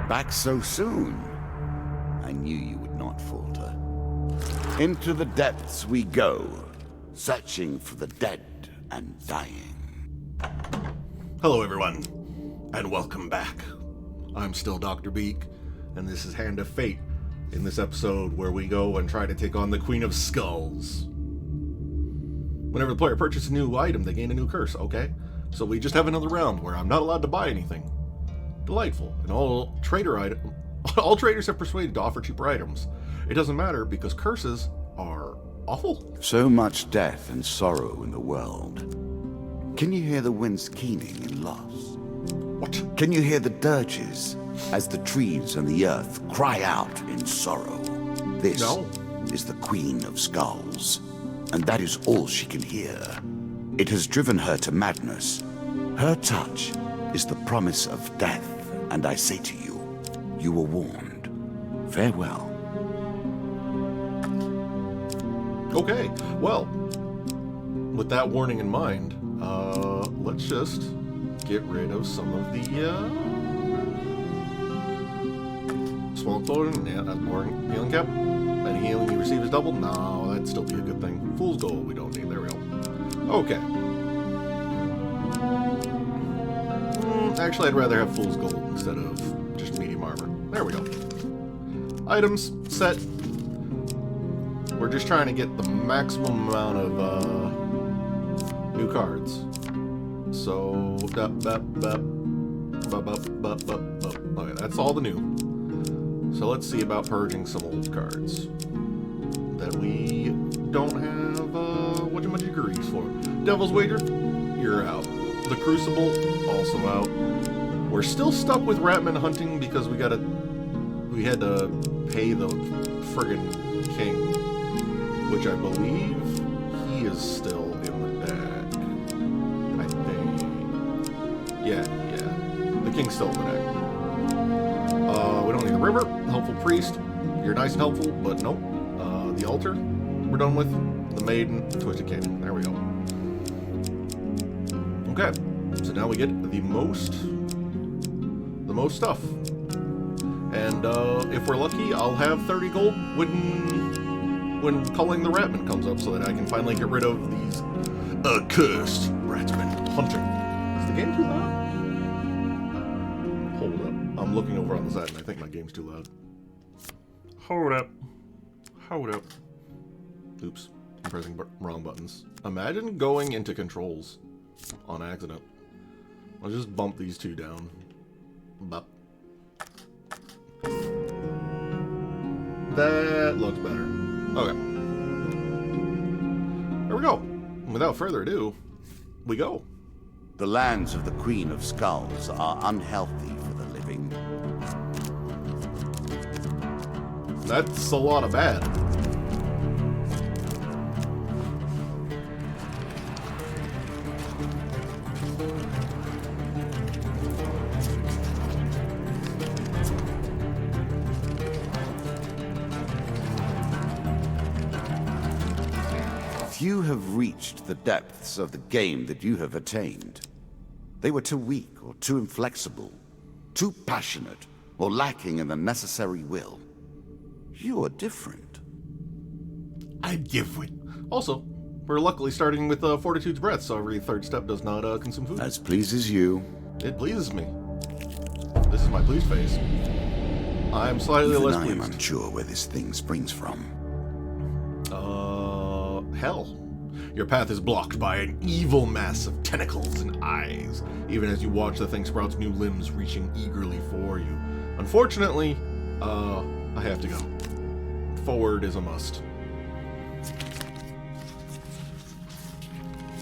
Back so soon? I knew you would not falter. Into the depths we go, searching for the dead and dying. Hello everyone, and welcome back. I'm still Dr. Beake, and this is Hand of Fate, in this episode where we go and try to take on the Queen of Skulls. Whenever the player purchases a new item, they gain a new curse, okay? So we just have another round where I'm not allowed to buy anything. Delightful. And all traders have persuaded to offer cheaper items. It doesn't matter because curses are awful. So much death and sorrow in the world. Can you hear the winds keening in loss? What? Can you hear the dirges as the trees and the earth cry out in sorrow? This is the Queen of Skulls, and that is all she can hear. It has driven her to madness. Her touch is the promise of death, and I say to you, you were warned. Farewell. Okay, well, with that warning in mind, let's just get rid of some of the, Swamp Potion, yeah, that's more healing cap. Any healing you receive is doubled? No, that'd still be a good thing. Fool's Gold we don't need, there we go. Okay. Actually, I'd rather have Fool's Gold instead of just medium armor. There we go. Items, set. We're just trying to get the maximum amount of, new cards. So, okay, that's all the new. So let's see about purging some old cards that we don't have, whatchamajiggeries for. Devil's Wager, you're out. The Crucible, also out. We're still stuck with Ratman hunting because we had to pay the friggin' king, which I believe he is still in the deck. I think. Yeah. The king's still in the deck. We don't need the river. Helpful priest. You're nice and helpful, but nope. The altar, we're done with. The maiden, twisted canyon. There we go. Okay, so now we get the most stuff. And if we're lucky, I'll have 30 gold when Culling the Ratman comes up, so that I can finally get rid of these accursed Ratman hunting. Is the game too loud? Hold up. I'm looking over on the side and I think my game's too loud. Hold up. Oops. I'm pressing wrong buttons. Imagine going into controls on accident. I'll just bump these two down. Bup. That looks better. Okay. There we go. Without further ado, we go. The lands of the Queen of Skulls are unhealthy for the living. That's a lot of bad. Few have reached the depths of the game that you have attained. They were too weak or too inflexible, too passionate or lacking in the necessary will. You are different. I'm different. Also, we're luckily starting with Fortitude's Breath, so every third step does not consume food. As pleases you. It pleases me. This is my pleased face. I'm slightly less pleased. I am unsure where this thing springs from. Hell. Your path is blocked by an evil mass of tentacles and eyes, even as you watch the thing sprout's new limbs reaching eagerly for you. Unfortunately, I have to go. Forward is a must.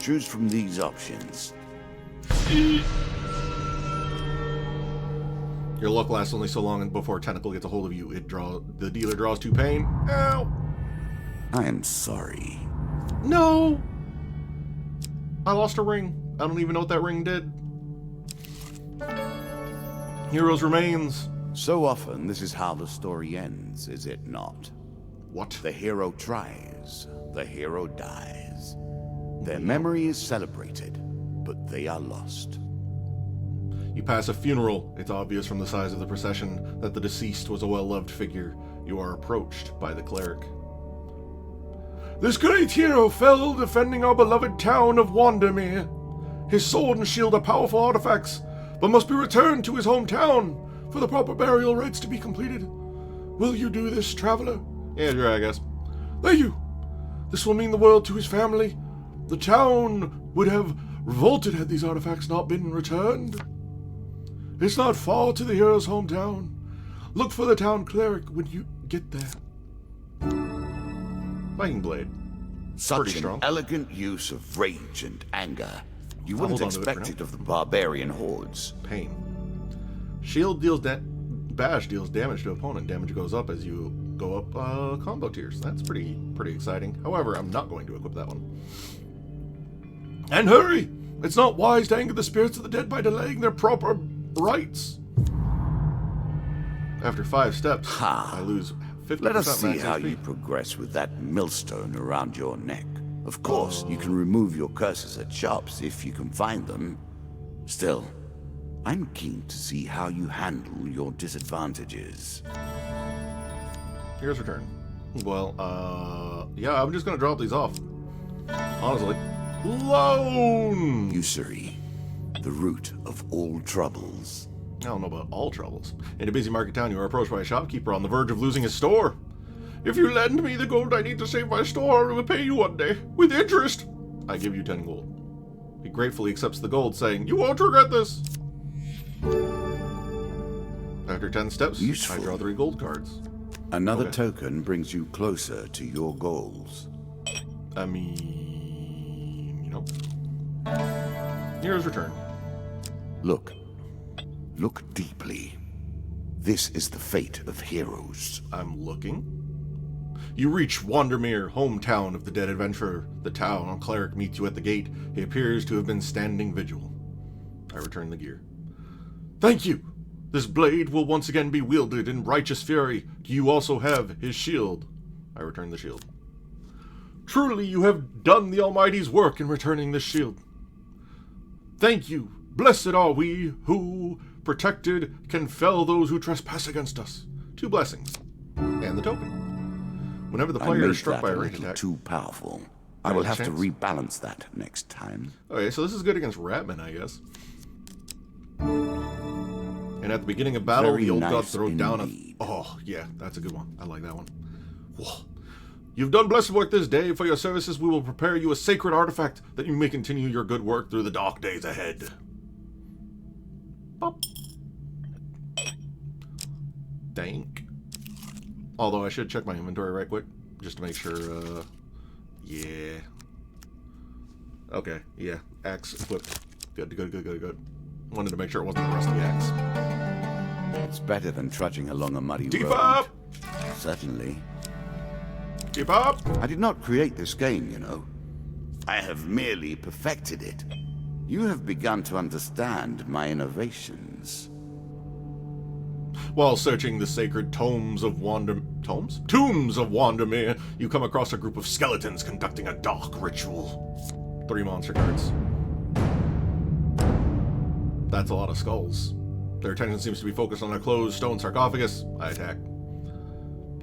Choose from these options. Your luck lasts only so long before a tentacle gets a hold of you. The dealer draws 2 pain. Ow! I am sorry. No! I lost a ring. I don't even know what that ring did. Hero's remains. So often, this is how the story ends, is it not? What? The hero tries, the hero dies. Their memory is celebrated, but they are lost. You pass a funeral. It's obvious from the size of the procession that the deceased was a well-loved figure. You are approached by the cleric. This great hero fell defending our beloved town of Wandermere. His sword and shield are powerful artifacts, but must be returned to his hometown for the proper burial rites to be completed. Will you do this, traveler? Yeah, sure, I guess. Thank you. This will mean the world to his family. The town would have revolted had these artifacts not been returned. It's not far to the hero's hometown. Look for the town cleric when you get there. Viking blade. Such Pretty an strong. elegant use of rage and anger. You I'll wouldn't hold on to it for expect now. it of the barbarian hordes. Pain. Shield deals bash deals damage to opponent. Damage goes up as you go up combo tiers. That's pretty exciting. However, I'm not going to equip that one. And hurry! It's not wise to anger the spirits of the dead by delaying their proper rites. After 5 steps, Ha. I lose 50% Let us see max how HP. you progress with that millstone around your neck. Of course, you can remove your curses at shops if you can find them. Still, I'm keen to see how you handle your disadvantages. Here's return. Well, yeah, I'm just gonna drop these off. Honestly. Loan! Usury, the root of all troubles. I don't know about all troubles. In a busy market town, you are approached by a shopkeeper on the verge of losing his store. If you lend me the gold I need to save my store, I will pay you one day, with interest. I give you 10 gold. He gratefully accepts the gold, saying, "You won't regret this." After 10 steps, Useful. I draw 3 gold cards. Another Okay. token brings you closer to your goals. I mean, you know. Here's return. Look. Look deeply. This is the fate of heroes. I'm looking. You reach Wandermere, hometown of the dead adventurer. The town cleric meets you at the gate. He appears to have been standing vigil. I return the gear. Thank you. This blade will once again be wielded in righteous fury. Do you also have his shield? I return the shield. Truly, you have done the Almighty's work in returning this shield. Thank you. Blessed are we who, protected, can fell those who trespass against us. 2 blessings. And the token. Whenever the I player made is struck that by a a ranged little attack. too powerful. I will have to rebalance that next time. Okay, so this is good against Ratman, I guess. And at the beginning of battle, Very the old nice gods throw down indeed. a... Oh, yeah, that's a good one. I like that one. Whoa. You've done blessed work this day. For your services, we will prepare you a sacred artifact that you may continue your good work through the dark days ahead. Pop. Dank. Although I should check my inventory right quick, just to make sure, yeah. Okay, yeah, axe equipped. Good. Wanted to make sure it wasn't a rusty axe. It's better than trudging along a muddy Deep road. up! Certainly. Keep up! I did not create this game, you know. I have merely perfected it. You have begun to understand my innovations. While searching the sacred tombs of Tombs of Wandermere, you come across a group of skeletons conducting a dark ritual. 3 monster cards. That's a lot of skulls. Their attention seems to be focused on a closed stone sarcophagus. I attack.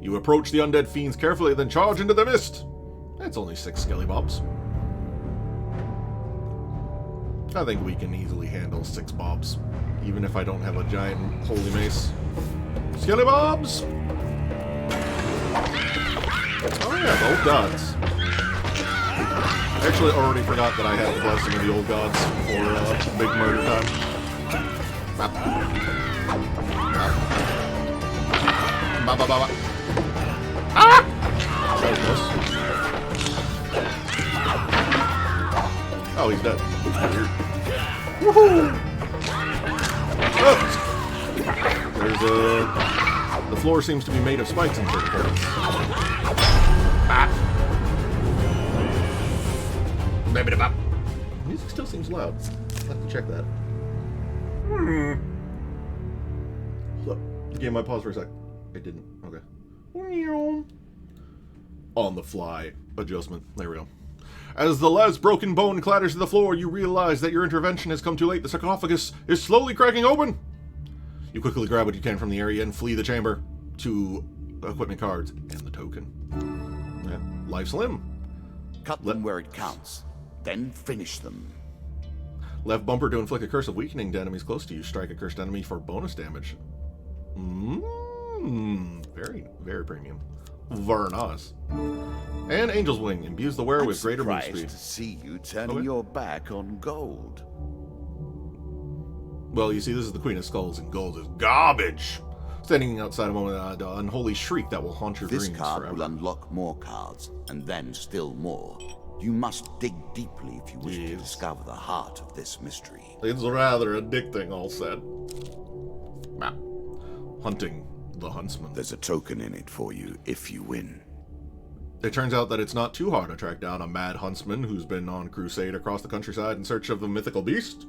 You approach the undead fiends carefully, then charge into the mist. That's only 6 skellybobs. I think we can easily handle 6 bobs, even if I don't have a giant holy mace. Skellybobs! Oh yeah, old gods. I actually already forgot that I had the blessing of the old gods for big murder time. Bop. Bop. Ba, ba, ba, ba. Ah! That was close. Oh, he's dead. Weird. Woohoo! Oh. There's the floor seems to be made of spikes in certain parts. Ah. Music still seems loud. I'll have to check that. Hold up. Game might pause for a sec. It didn't. Okay. On the fly adjustment. There we go. As the last broken bone clatters to the floor, you realize that your intervention has come too late. The sarcophagus is slowly cracking open. You quickly grab what you can from the area and flee the chamber to equipment cards and the token. Yeah. Life's limb. Cut them where it counts, then finish them. Left bumper to inflict a curse of weakening to enemies close to you. Strike a cursed enemy for bonus damage. Very, very premium. Very nice. And Angel's Wing imbues the wearer with greater move speed. To see you turning your back on gold. Well, you see, this is the Queen of Skulls, and gold is garbage. Standing outside a moment, an unholy shriek that will haunt your dreams This card forever. will unlock more cards, and then still more. You must dig deeply if you wish to discover the heart of this mystery. It's rather addicting, all said. Map. Hunting the Huntsman. There's a token in it for you if you win. It turns out that it's not too hard to track down a mad huntsman who's been on crusade across the countryside in search of the mythical beast.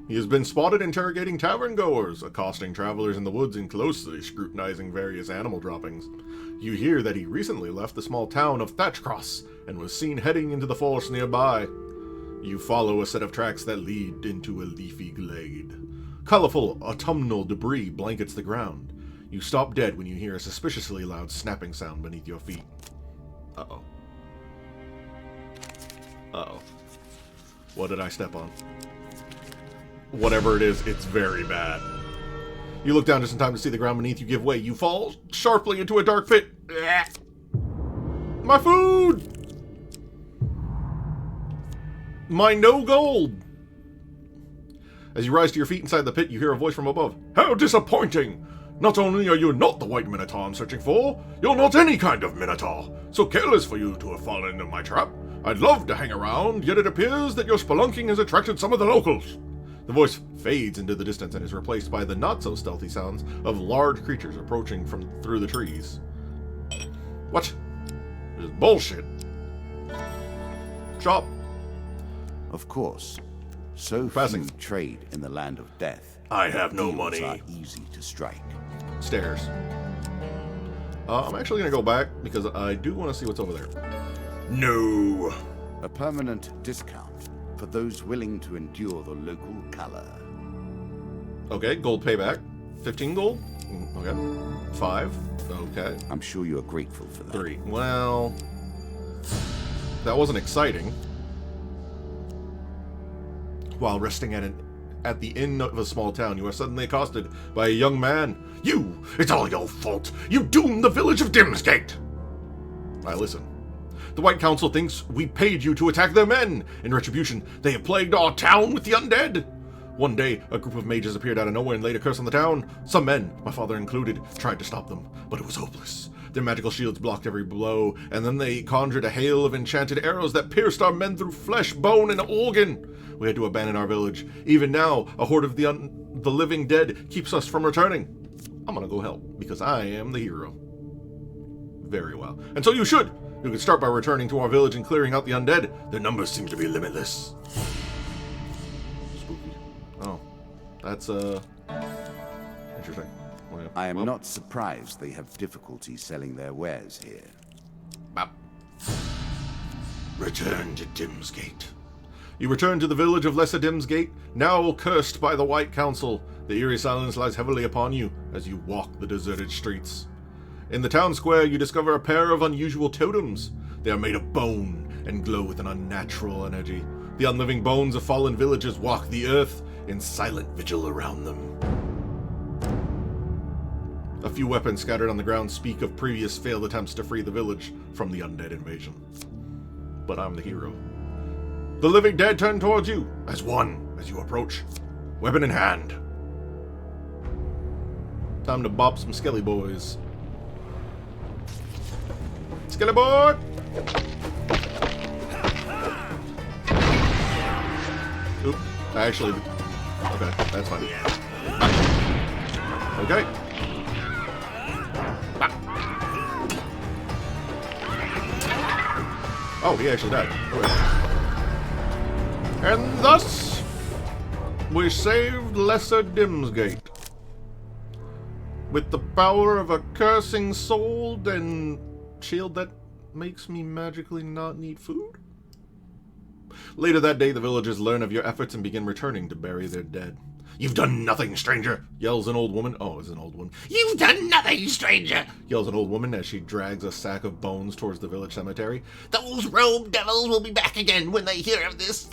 He has been spotted interrogating tavern goers, accosting travelers in the woods and closely scrutinizing various animal droppings. You hear that he recently left the small town of Thatchcross and was seen heading into the forest nearby. You follow a set of tracks that lead into a leafy glade. Colorful autumnal debris blankets the ground. You stop dead when you hear a suspiciously loud snapping sound beneath your feet. Uh-oh. Uh-oh. What did I step on? Whatever it is, it's very bad. You look down just in time to see the ground beneath you give way. You fall sharply into a dark pit. My food! My no gold! As you rise to your feet inside the pit, you hear a voice from above. How disappointing! Not only are you not the white minotaur I'm searching for, you're not any kind of minotaur. So careless for you to have fallen into my trap. I'd love to hang around, yet it appears that your spelunking has attracted some of the locals. The voice fades into the distance and is replaced by the not-so-stealthy sounds of large creatures approaching from through the trees. What? This is bullshit. Shop. Of course. So Passing. few trade in the land of death. I have no Deals money. are easy to strike. Stairs. I'm actually going to go back because I do want to see what's over there. No. A permanent discount for those willing to endure the local color. Okay, gold payback. 15 gold? Okay. 5. Okay. I'm sure you're grateful for that. 3. Well, that wasn't exciting. While resting at the inn of a small town, you are suddenly accosted by a young man. You! It's all your fault! You doomed the village of Dimsgate! I listen. The White Council thinks we paid you to attack their men. In retribution, they have plagued our town with the undead. One day, a group of mages appeared out of nowhere and laid a curse on the town. Some men, my father included, tried to stop them, but it was hopeless. Their magical shields blocked every blow, and then they conjured a hail of enchanted arrows that pierced our men through flesh, bone, and organ. We had to abandon our village. Even now, a horde of the living dead keeps us from returning. I'm gonna go help, because I am the hero. Very well. And so you should! You could start by returning to our village and clearing out the undead. Their numbers seem to be limitless. Spooky. Oh. That's, interesting. Well, I am not surprised they have difficulty selling their wares here. Bop. Return to Dimsgate. You return to the village of Lesser Dimsgate, now cursed by the White Council. The eerie silence lies heavily upon you as you walk the deserted streets. In the town square, you discover a pair of unusual totems. They are made of bone and glow with an unnatural energy. The unliving bones of fallen villagers walk the earth in silent vigil around them. A few weapons scattered on the ground speak of previous failed attempts to free the village from the undead invasion. But I'm the hero. The living dead turn towards you, as one, as you approach, weapon in hand. Time to bop some skelly boys. Skelly boy! Oop, actually, okay, that's fine. Okay. Oh, he actually died. Okay. And thus, we saved Lesser Dimsgate. With the power of a cursing soul and shield that makes me magically not need food? Later that day, the villagers learn of your efforts and begin returning to bury their dead. "You've done nothing, stranger!" yells an old woman. Oh, it's an old woman. "You've done nothing, stranger!" yells an old woman as she drags a sack of bones towards the village cemetery. "Those rogue devils will be back again when they hear of this.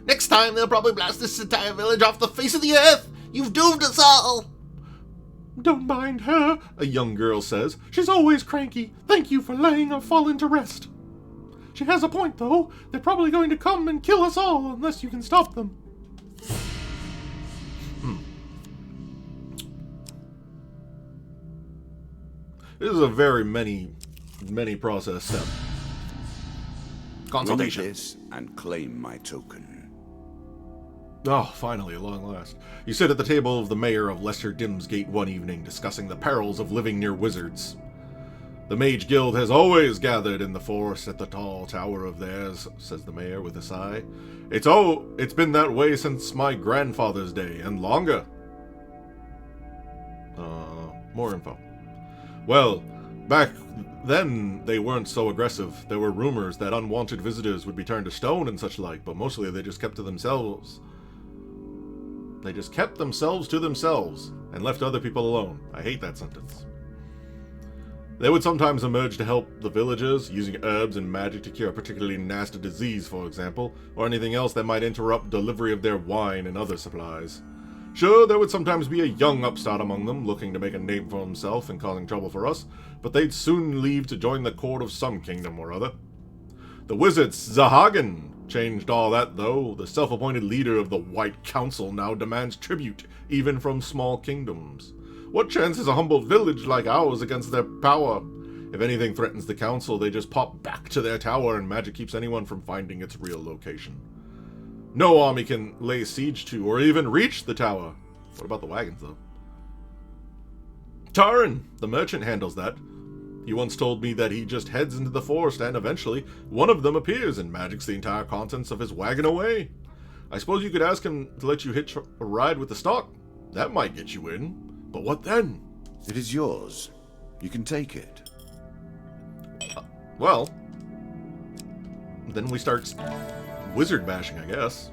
Next time, they'll probably blast this entire village off the face of the earth! You've doomed us all!" "Don't mind her," a young girl says. "She's always cranky. Thank you for letting her fall into rest." "She has a point, though. They're probably going to come and kill us all unless you can stop them." This is a very many process step. Consultation. Read this and claim my token. Oh, finally, at long last. You sit at the table of the mayor of Lesser Dimsgate one evening, discussing the perils of living near wizards. "The Mage Guild has always gathered in the forest at the tall tower of theirs," says the mayor with a sigh. It's been that way since my grandfather's day, and longer." More info. "Well, back then they weren't so aggressive. There were rumors that unwanted visitors would be turned to stone and such like, but mostly they just kept to themselves. They just kept themselves to themselves, and left other people alone." I hate that sentence. "They would sometimes emerge to help the villagers, using herbs and magic to cure a particularly nasty disease, for example, or anything else that might interrupt delivery of their wine and other supplies. Sure, there would sometimes be a young upstart among them, looking to make a name for himself and causing trouble for us, but they'd soon leave to join the court of some kingdom or other. The wizard Zahagan changed all that, though. The self-appointed leader of the White Council now demands tribute, even from small kingdoms. What chance is a humble village like ours against their power? If anything threatens the council, they just pop back to their tower, and magic keeps anyone from finding its real location. No army can lay siege to, or even reach the tower." What about the wagons, though? "Taran, the merchant, handles that. He once told me that he just heads into the forest, and eventually one of them appears and magics the entire contents of his wagon away. I suppose you could ask him to let you hitch a ride with the stock. That might get you in. But what then?" It is yours. You can take it. Well, then we start wizard bashing, I guess.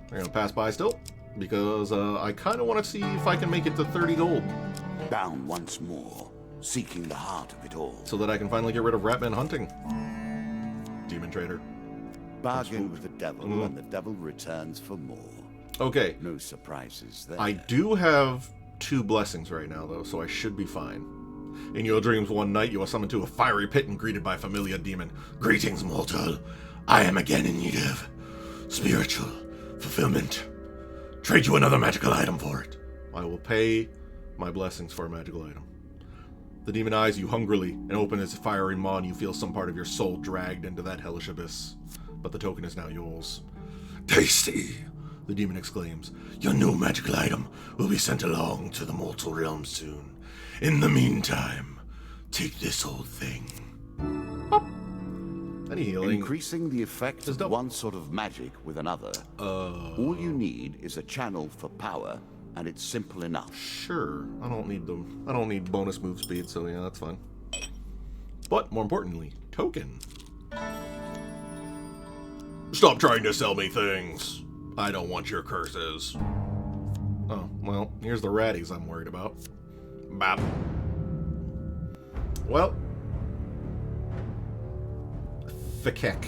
We're gonna pass by still, because I kind of want to see if I can make it to 30 gold. Down once more, seeking the heart of it all. So that I can finally get rid of Ratman hunting. Demon trader. Bargain with the devil, and the devil returns for more. Okay. No surprises there. I do have 2 blessings right now, though, so I should be fine. In your dreams one night, you are summoned to a fiery pit and greeted by a familiar demon. "Greetings, mortal. I am again in need of spiritual fulfillment. Trade you another magical item for it. I will pay my blessings for a magical item." The demon eyes you hungrily and open its fiery maw, and you feel some part of your soul dragged into that hellish abyss. But the token is now yours. "Tasty!" the demon exclaims. "Your new magical item will be sent along to the mortal realm soon. In the meantime, take this old thing." Pop. Any healing. Increasing the effect of one sort of magic with another. All you need is a channel for power, and it's simple enough. Sure. I don't need bonus move speed, so yeah, that's fine. But more importantly, token. "Stop trying to sell me things. I don't want your curses." Oh, well, here's the ratties I'm worried about. Bop. Well. The kick.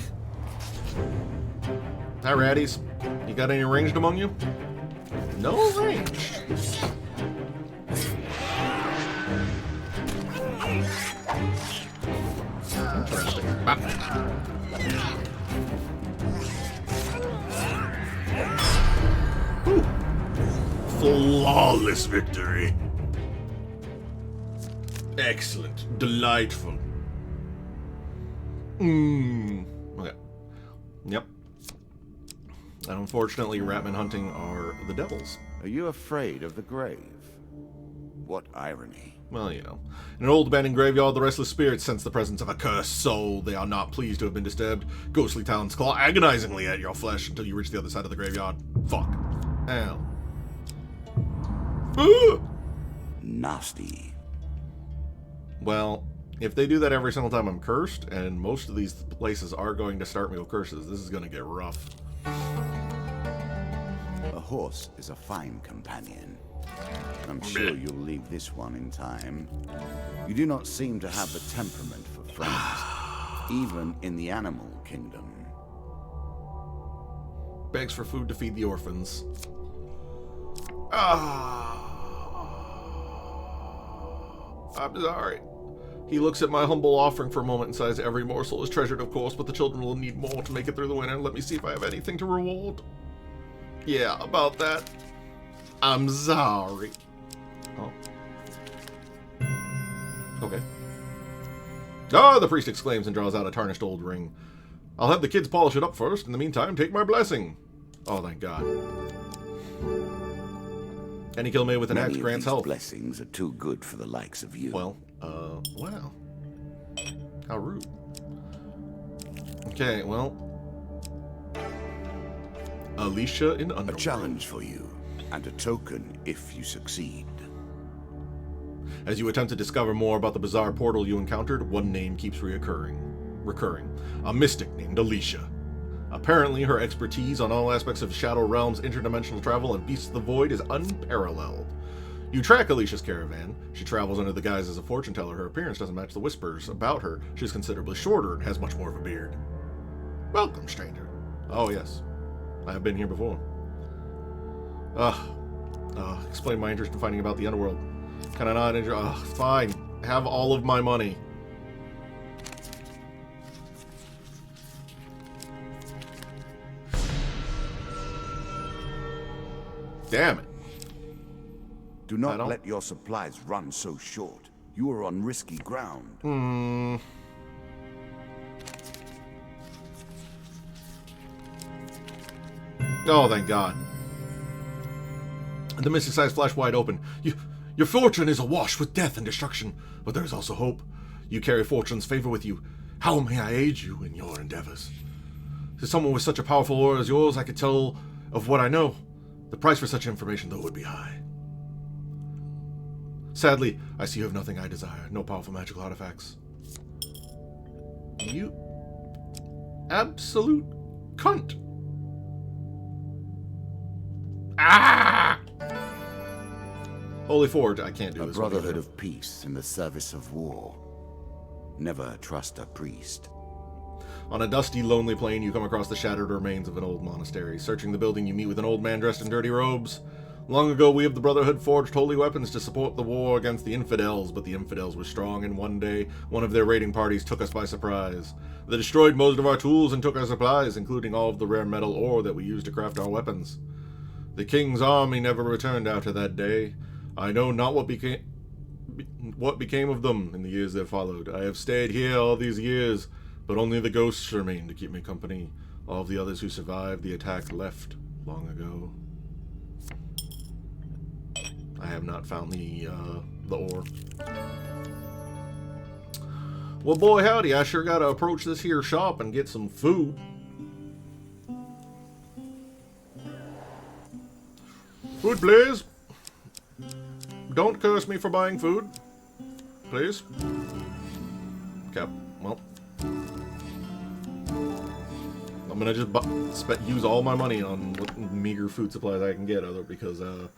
Hi, ratties. You got any ranged among you? No ranged. Interesting. Bop. Whew. Flawless victory. Excellent. Delightful. Okay. Yep. And unfortunately, Ratman hunting are the devils. Are you afraid of the grave? What irony. Well, you know. In an old abandoned graveyard, the restless spirits sense the presence of a cursed soul. They are not pleased to have been disturbed. Ghostly talons claw agonizingly at your flesh until you reach the other side of the graveyard. Fuck. Ow. Nasty. Well, If they do that every single time I'm cursed, and most of these places are going to start me with curses, this is going to get rough. A horse is a fine companion. I'm sure you'll leave this one in time. You do not seem to have the temperament for friends, even in the animal kingdom. Begs for food to feed the orphans. I'm sorry. He looks at my humble offering for a moment and sighs, every morsel is treasured, of course, but the children will need more to make it through the winter. Let me see if I have anything to reward. Yeah, about that. I'm sorry. Oh. Okay. Ah, the priest exclaims and draws out a tarnished old ring. I'll have the kids polish it up first. In the meantime, take my blessing. Oh, thank God. Any kill made with an axe grants health. Blessings are too good for the likes of you. Well, wow. How rude. Okay, well. Alicia in Underworld. A challenge for you, and a token if you succeed. As you attempt to discover more about the bizarre portal you encountered, one name keeps recurring. A mystic named Alicia. Apparently, her expertise on all aspects of Shadow Realm's interdimensional travel and Beasts of the Void is unparalleled. You track Alicia's caravan. She travels under the guise as a fortune teller. Her appearance doesn't match the whispers about her. She's considerably shorter and has much more of a beard. Welcome, stranger. Oh, yes. I have been here before. Explain my interest in finding about the underworld. Can I not fine. Have all of my money. Damn it. Do not let your supplies run so short. You are on risky ground. Oh, thank God. The mystic's eyes flash wide open. Your fortune is awash with death and destruction, but there is also hope. You carry fortune's favor with you. How may I aid you in your endeavors? To someone with such a powerful aura as yours, I could tell of what I know. The price for such information, though, would be high. Sadly, I see you have nothing I desire. No powerful magical artifacts. You absolute cunt. Ah! Holy Forge, I can't do A this. brotherhood of peace in the service of war. Never trust a priest. On a dusty, lonely plain, you come across the shattered remains of an old monastery. Searching the building, you meet with an old man dressed in dirty robes. Long ago, we of the Brotherhood forged holy weapons to support the war against the infidels, but the infidels were strong, and one day, one of their raiding parties took us by surprise. They destroyed most of our tools and took our supplies, including all of the rare metal ore that we used to craft our weapons. The king's army never returned after that day. I know not what became of them in the years that followed. I have stayed here all these years, but only the ghosts remain to keep me company. All of the others who survived the attack left long ago. I have not found the ore. Well, boy, howdy, I sure gotta approach this here shop and get some food. Food, please. Don't curse me for buying food. Please. Okay, well. I'm gonna just use all my money on what meager food supplies I can get, because there's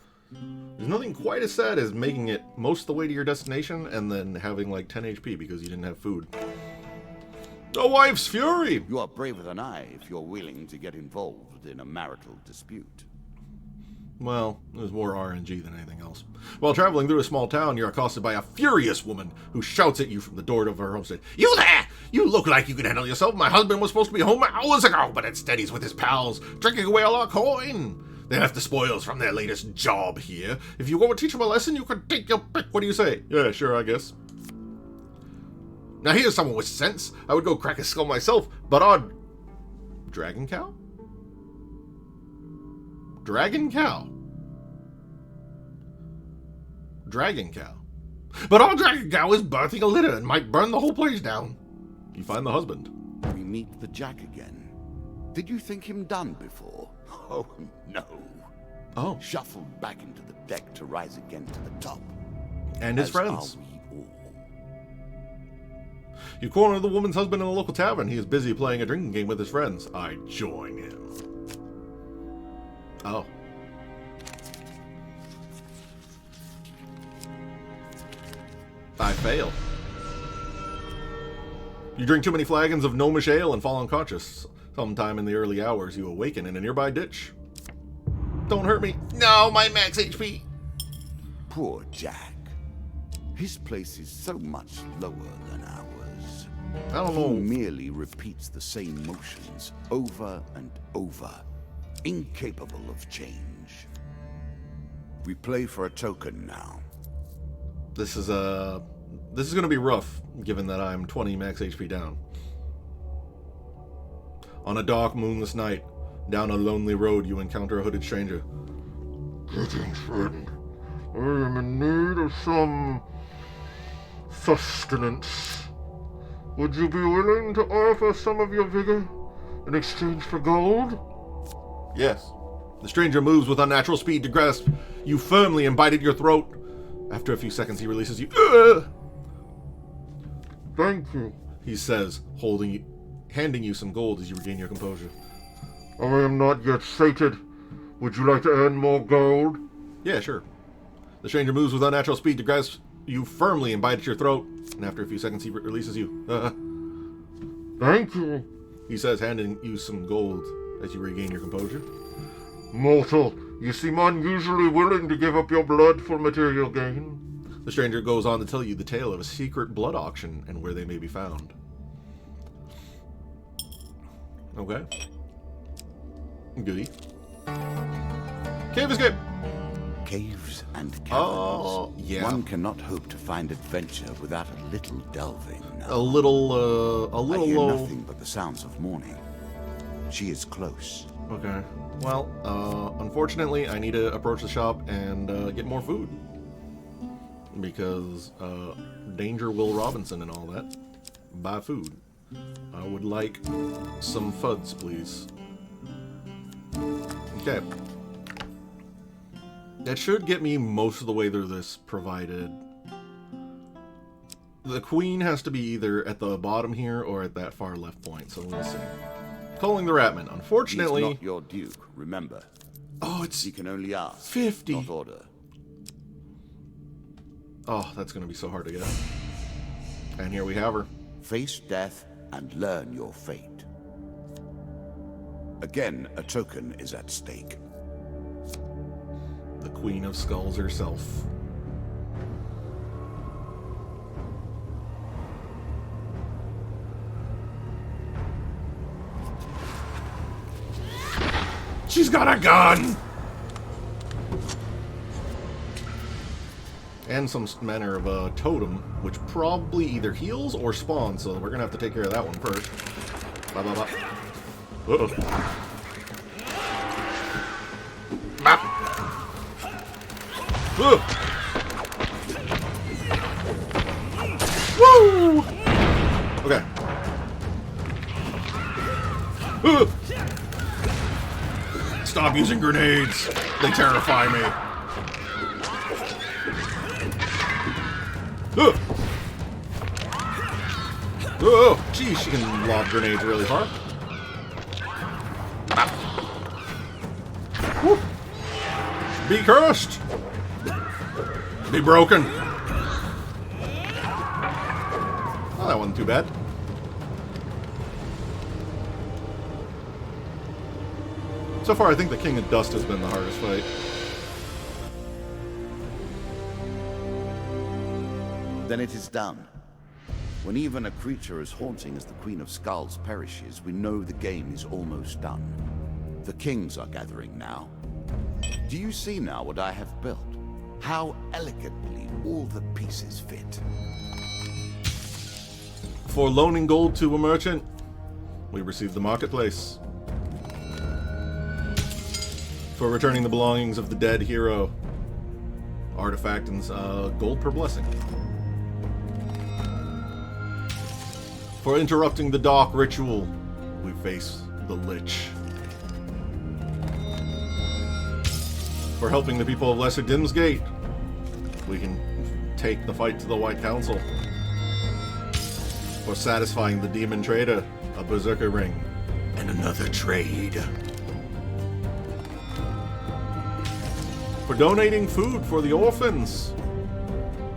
nothing quite as sad as making it most of the way to your destination and then having like 10 HP because you didn't have food. A wife's fury! You are braver than I if you're willing to get involved in a marital dispute. Well, it was more RNG than anything else. While traveling through a small town, you're accosted by a furious woman who shouts at you from the door of her homestead. You there! You look like you can handle yourself. My husband was supposed to be home hours ago, but instead he's with his pals, drinking away all our coin. They left the spoils from their latest job here. If you want to teach them a lesson, you can take your pick. What do you say? Yeah, sure, I guess. Now here's someone with sense. I would go crack his skull myself, but odd... Dragon cow? Dragon cow. Dragon cow. But our dragon cow is birthing a litter and might burn the whole place down. You find the husband. We meet the Jack again. Did you think him done before? Oh, no. Oh. Shuffled back into the deck to rise again to the top. And his As friends. are we all. You corner the woman's husband in a local tavern. He is busy playing a drinking game with his friends. I join him. Oh. I fail. You drink too many flagons of gnomish ale and fall unconscious. Sometime in the early hours, you awaken in a nearby ditch. Don't hurt me. No, my max HP. Poor Jack. His place is so much lower than ours. I don't He know. merely repeats the same motions over and over, incapable of change. We play for a token now. This is going to be rough, given that I'm 20 max HP down. On a dark, moonless night, down a lonely road, you encounter a hooded stranger. Greetings, friend. I am in need of some sustenance. Would you be willing to offer some of your vigor in exchange for gold? Yes. The stranger moves with unnatural speed to grasp you firmly and bite at your throat. After a few seconds, he releases you. Ugh! Thank you. He says, handing you some gold as you regain your composure. I am not yet sated. Would you like to earn more gold? Yeah, sure. The stranger moves with unnatural speed to grasp you firmly and bite at your throat. And after a few seconds, he releases you. Thank you. He says, handing you some gold as you regain your composure. Mortal, you seem unusually willing to give up your blood for material gain. The stranger goes on to tell you the tale of a secret blood auction and where they may be found. Okay. Goody. Cave escape! Caves and caverns. Oh, yeah. One cannot hope to find adventure without a little delving. A little I hear low. nothing but the sounds of morning. She is close. Okay. Well, unfortunately, I need to approach the shop and get more food. Because, Danger Will Robinson and all that. Buy food. I would like some fuds, please. Okay. That should get me most of the way through this, provided... The queen has to be either at the bottom here or at that far left point, so let's see. Calling the Ratman. Unfortunately... He's not your duke, remember. Oh, it's He can only ask, 50. not order. Oh, that's going to be so hard to get. And here we have her. Face death and learn your fate. Again, a token is at stake. The Queen of Skulls herself. She's got a gun! And some manner of a totem, which probably either heals or spawns, so we're gonna have to take care of that one first. Blah, blah, blah. Uh-oh. Bop. Woo! Okay. Stop using grenades. They terrify me. Oh, geez, she can lob grenades really hard. Woo. Be cursed. Be broken. Oh, that wasn't too bad. So far, I think the King of Dust has been the hardest fight. Then it is done. When even a creature as haunting as the Queen of Skulls perishes, we know the game is almost done. The kings are gathering now. Do you see now what I have built? How elegantly all the pieces fit. For loaning gold to a merchant, we receive the marketplace. For returning the belongings of the dead hero, artifact and gold per blessing. For interrupting the dark ritual, we face the Lich. For helping the people of Lesser Dimsgate, we can take the fight to the White Council. For satisfying the demon trader, a berserker ring. And another trade. For donating food for the orphans.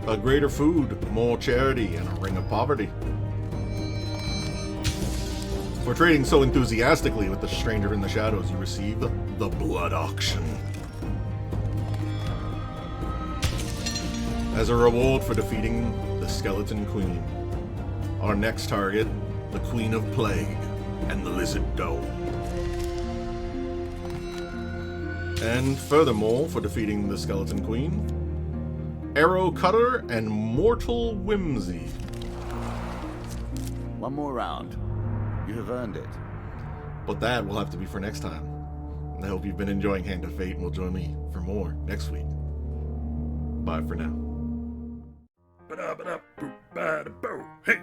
A greater food, more charity, and a ring of poverty. For trading so enthusiastically with the stranger in the shadows, you receive the blood auction. As a reward for defeating the Skeleton Queen. Our next target, the Queen of Plague and the Lizard Dome. And furthermore, for defeating the Skeleton Queen, Arrow Cutter and Mortal Whimsy. One more round. You have earned it. But that will have to be for next time. And I hope you've been enjoying Hand of Fate and will join me for more next week. Bye for now. Hey!